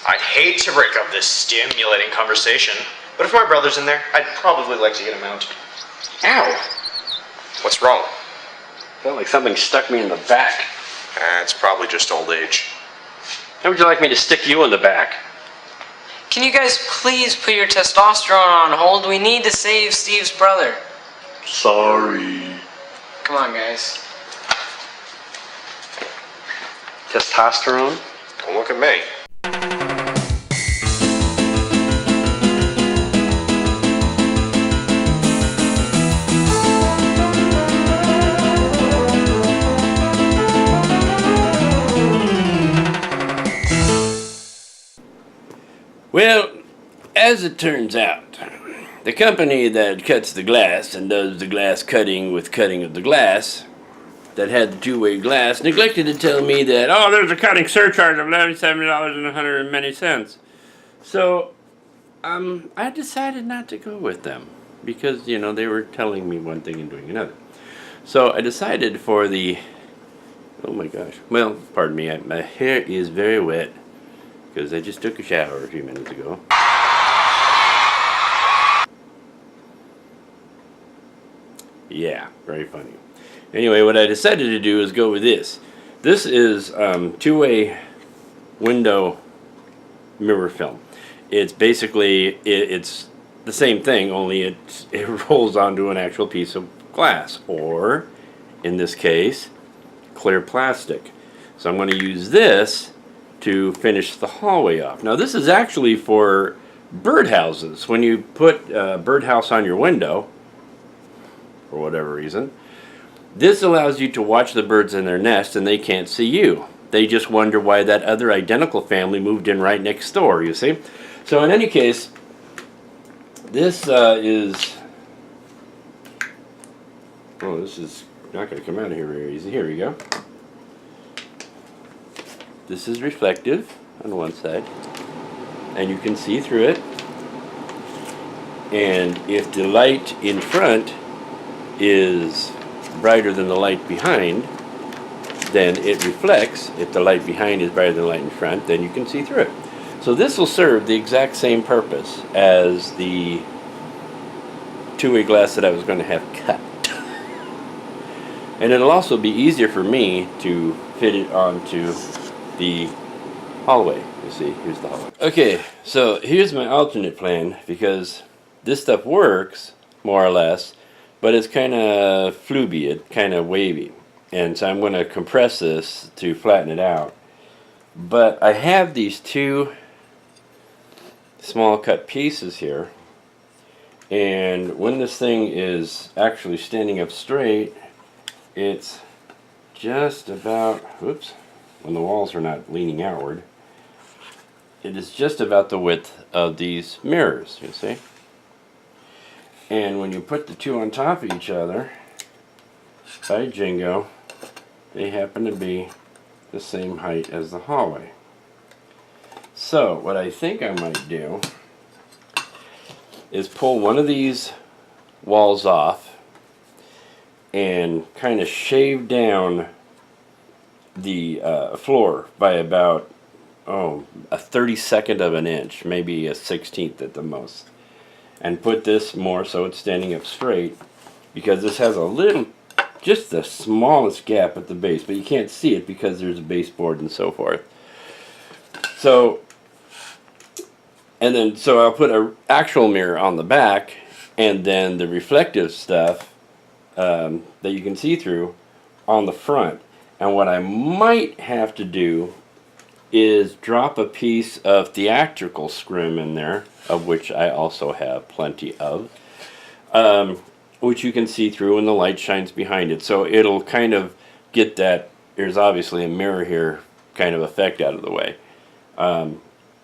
I'd hate to break up this stimulating conversation, but if my brother's in there, I'd probably like to get him out. Ow! What's wrong? Felt like something stuck me in the back. It's probably just old age. How would you like me to stick you in the back? Can you guys please put your testosterone on hold? We need to save Steve's brother. Sorry. Come on, guys. Testosterone? Don't look at me. Well, as it turns out, the company that cuts the glass and does the glass cutting with cutting of the glass, that had the two-way glass, neglected to tell me that, oh, there's a cutting surcharge of $97 and 100 and many cents. So, I decided not to go with them because, you know, they were telling me one thing and doing another. So I decided for the, oh my gosh, well, pardon me, my hair is very wet because I just took a shower a few minutes ago. Yeah, very funny. Anyway, what I decided to do is go with this. This is two-way window mirror film. It's basically, it's the same thing, only it rolls onto an actual piece of glass, or, in this case, clear plastic. So I'm going to use this to finish the hallway off. Now this is actually for birdhouses. When you put a birdhouse on your window, for whatever reason, this allows you to watch the birds in their nest and they can't see you. They just wonder why that other identical family moved in right next door, you see. So in any case, this is, oh, this is not going to come out of here very easy. Here we go. This is reflective on one side, and you can see through it. And if the light in front is brighter than the light behind, then it reflects. If the light behind is brighter than the light in front, then you can see through it. So this will serve the exact same purpose as the two-way glass that I was going to have cut. And it'll also be easier for me to fit it onto the hallway. You see, here's the hallway. Okay, so here's my alternate plan, because this stuff works, more or less, but it's kind of fluby, it's kind of wavy. And so I'm going to compress this to flatten it out. But I have these two small cut pieces here, and when this thing is actually standing up straight, it's just about, whoops, when the walls are not leaning outward, it is just about the width of these mirrors, you see. And when you put the two on top of each other, by jingo, they happen to be the same height as the hallway. So what I think I might do is pull one of these walls off and kind of shave down the floor by about, a 32nd of an inch, maybe a 16th at the most, and put this more so it's standing up straight, because this has a little, just the smallest gap at the base, but you can't see it because there's a baseboard and so forth. So, and then, so I'll put an actual mirror on the back, and then the reflective stuff that you can see through on the front. And what I might have to do is drop a piece of theatrical scrim in there, of which I also have plenty of, which you can see through when the light shines behind it. So it'll kind of get that, there's obviously a mirror here, kind of effect out of the way.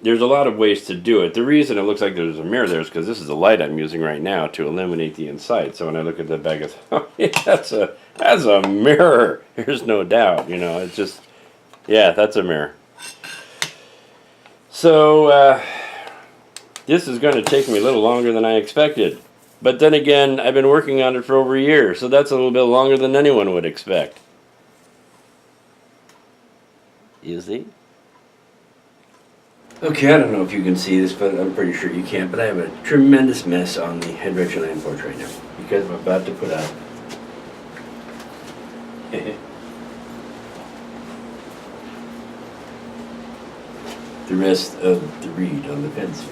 There's a lot of ways to do it. The reason it looks like there's a mirror there is because this is the light I'm using right now to illuminate the inside. So when I look at the bag, it's, oh, yeah, that's a mirror. There's no doubt, you know, it's just, yeah, that's a mirror. So this is going to take me a little longer than I expected. But then again, I've been working on it for over a year, so that's a little bit longer than anyone would expect. You see? Okay, I don't know if you can see this, but I'm pretty sure you can't. But I have a tremendous mess on the Adventureland Porch right now because I'm about to put out the rest of the reed on the fence.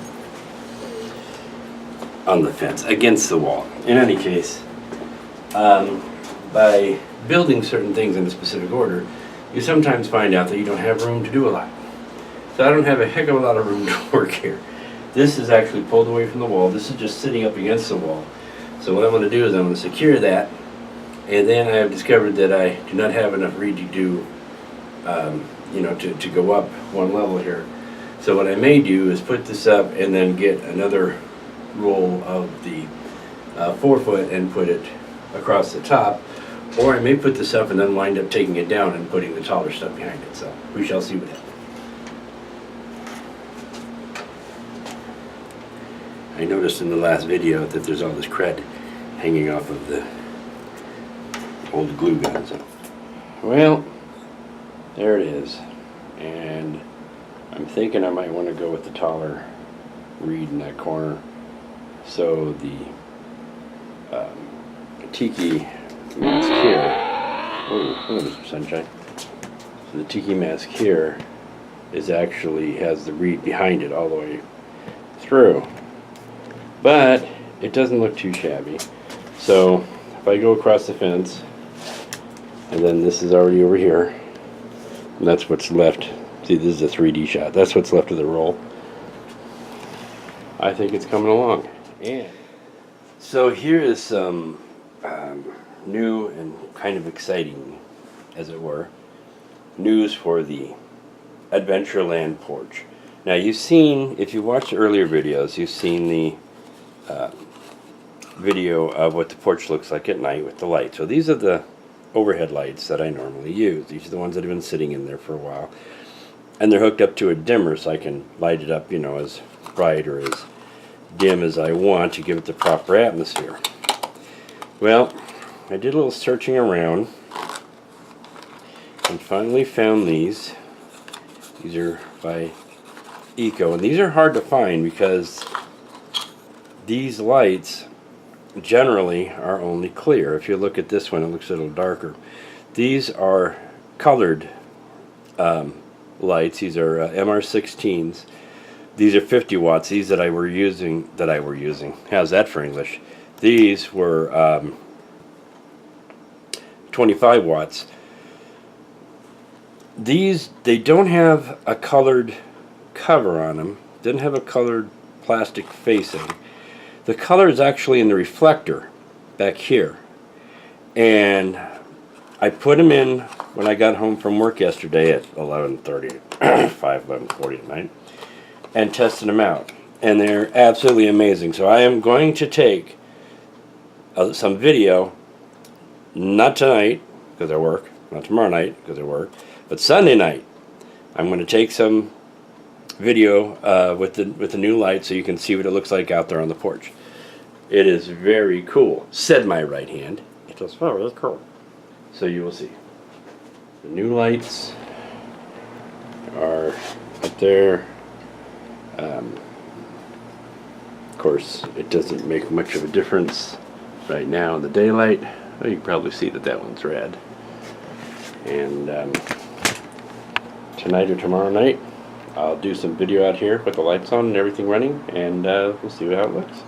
On the fence, against the wall. In any case, by building certain things in a specific order, you sometimes find out that you don't have room to do a lot. So I don't have a heck of a lot of room to work here. This is actually pulled away from the wall. This is just sitting up against the wall. So what I'm going to do is I'm going to secure that, and then I have discovered that I do not have enough reed to do, to go up one level here. So what I may do is put this up and then get another roll of the 4-foot and put it across the top, or I may put this up and then wind up taking it down and putting the taller stuff behind it. So we shall see what happens. I noticed in the last video that there's all this crud hanging off of the old glue gun. So, well, there it is, and I'm thinking I might want to go with the taller reed in that corner. So the tiki mask here. Oh, there's some sunshine. So the tiki mask here has the reed behind it all the way through. But it doesn't look too shabby. So if I go across the fence, and then this is already over here, and that's what's left. See, this is a 3D shot. That's what's left of the roll. I think it's coming along. And so here is some new and kind of exciting, as it were, news for the Adventureland Porch. Now you've seen, if you watched earlier videos, you've seen the video of what the porch looks like at night with the light. So these are the overhead lights that I normally use. These are the ones that have been sitting in there for a while. And they're hooked up to a dimmer so I can light it up, as bright or as dim as I want to give it the proper atmosphere. Well, I did a little searching around and finally found these. These are by Eco, and these are hard to find because these lights generally are only clear. If you look at this one, it looks a little darker. These are colored lights. These are MR16s. These are 50 watts. These that I were using. How's that for English? These were 25 watts. These, they don't have a colored cover on them. Didn't have a colored plastic facing. The color is actually in the reflector back here. And I put them in when I got home from work yesterday at 11:40 at night, and tested them out. And they're absolutely amazing. So I am going to take some video, not tonight because I work, not tomorrow night because I work, but Sunday night. I'm going to take some video with the new light so you can see what it looks like out there on the porch. It is very cool, said my right hand. It is very cool. So you will see. The new lights are up there. Of course, it doesn't make much of a difference right now in the daylight. Well, you can probably see that one's red. And tonight or tomorrow night, I'll do some video out here with the lights on and everything running, and we'll see how it looks.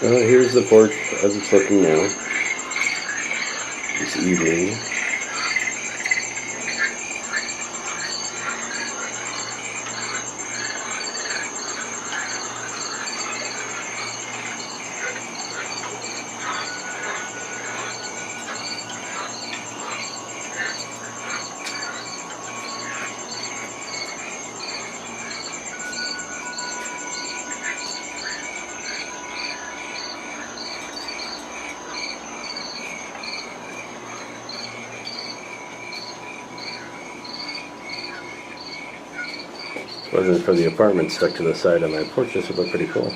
Here's the porch as it's looking now, this evening. If it wasn't for the apartment stuck to the side of my porch, this would look pretty cool.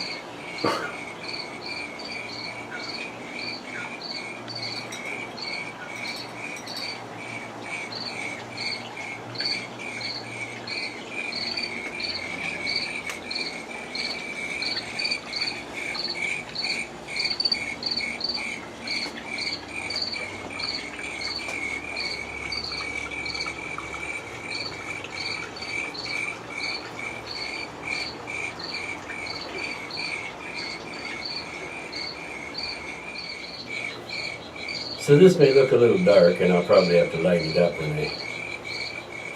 So this may look a little dark, and I'll probably have to lighten it up when I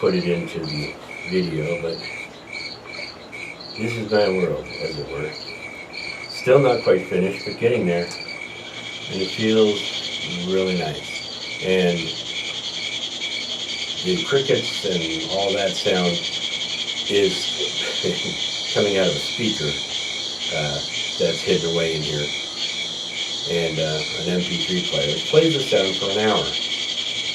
put it into the video, but this is my world, as it were. Still not quite finished, but getting there. And it feels really nice. And the crickets and all that sound is coming out of a speaker that's hidden away in here. And an MP3 player. It plays the sound for an hour.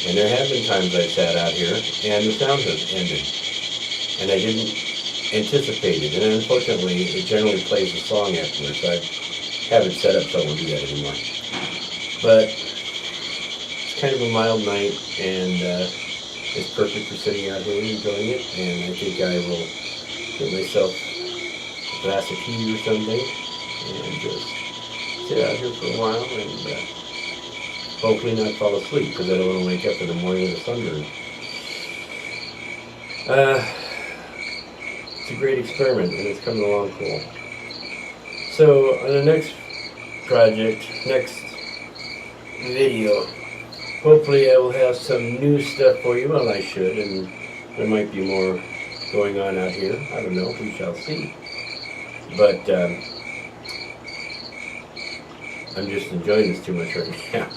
And there have been times I sat out here and the sound has ended. And I didn't anticipate it. And unfortunately, it generally plays the song afterwards. So I haven't set up so I won't do that anymore. But it's kind of a mild night, and it's perfect for sitting out here and enjoying it. And I think I will get myself a glass of tea or something and just sit out here for a while and hopefully not fall asleep, because I don't want to wake up in the morning with a sunburn. It's a great experiment, and it's coming along cool. So on the next project, next video, hopefully I will have some new stuff for you. Well, I should, and there might be more going on out here. I don't know, we shall see. But I'm just enjoying this too much right now.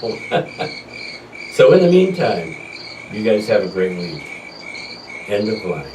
So in the meantime, you guys have a great week. End of line.